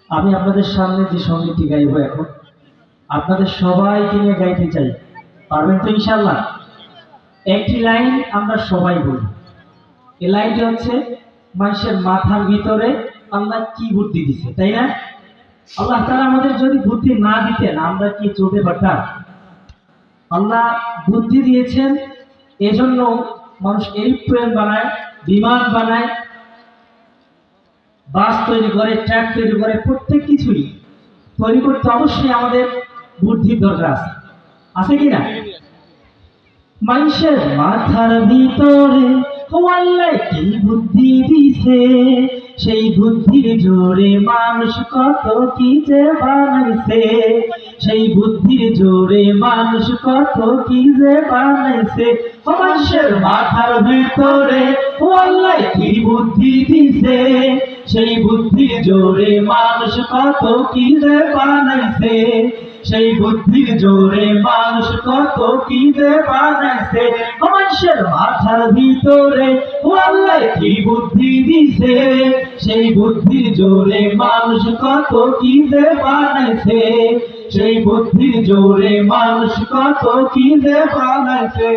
আমি আপনাদের সামনে যে সঙ্গীতটি গাইব এখন আপনাদের সবাইকে নিয়ে গাইতে চাই। পারবেন তো ইনশাআল্লাহ? একটি লাইন আমরা সবাই বলি। এই লাইনটি হচ্ছে, মানুষের মাথার ভিতরে আল্লাহ কি বুদ্ধি দিছে, তাই না? আল্লাহ তাআলা আমাদের যদি বুদ্ধি না দিতেন আমরা কি চলতে পারতাম? আল্লাহ বুদ্ধি দিয়েছেন, এজন্য মানুষ এরোপ্লেন বানায়, বিমান বানায়, বাস তৈরি করে, ট্রাক তৈরি করে, প্রত্যেক কিছুই তৈরি করতে অবশ্যই আমাদের বুদ্ধির দরকার আছে, আছে কিনা? মানুষের মাথার ভিতরে আল্লাহ কি বুদ্ধি দিছে, সেই বুদ্ধির জোরে মানুষ কত কি যে বানাইছে, সেই বুদ্ধির জোরে মানুষ কত কি যে বানাইছে। মানুষের মাথার ভিতরে আল্লাহ কি বুদ্ধি দিছে, সেই বুদ্ধির জোরে মানুষ কত কি যে বানাইছে, সেই বুদ্ধির জোরে মানুষ কত কি যে বানাইছে। মানুষের মাথার ভিতরে আল্লাহ কি বুদ্ধি দিছে, সেই বুদ্ধির জোরে মানুষ কত কি যে বানাইছে, সেই বুদ্ধির জোরে মানুষ কত কি যে বানাইছে।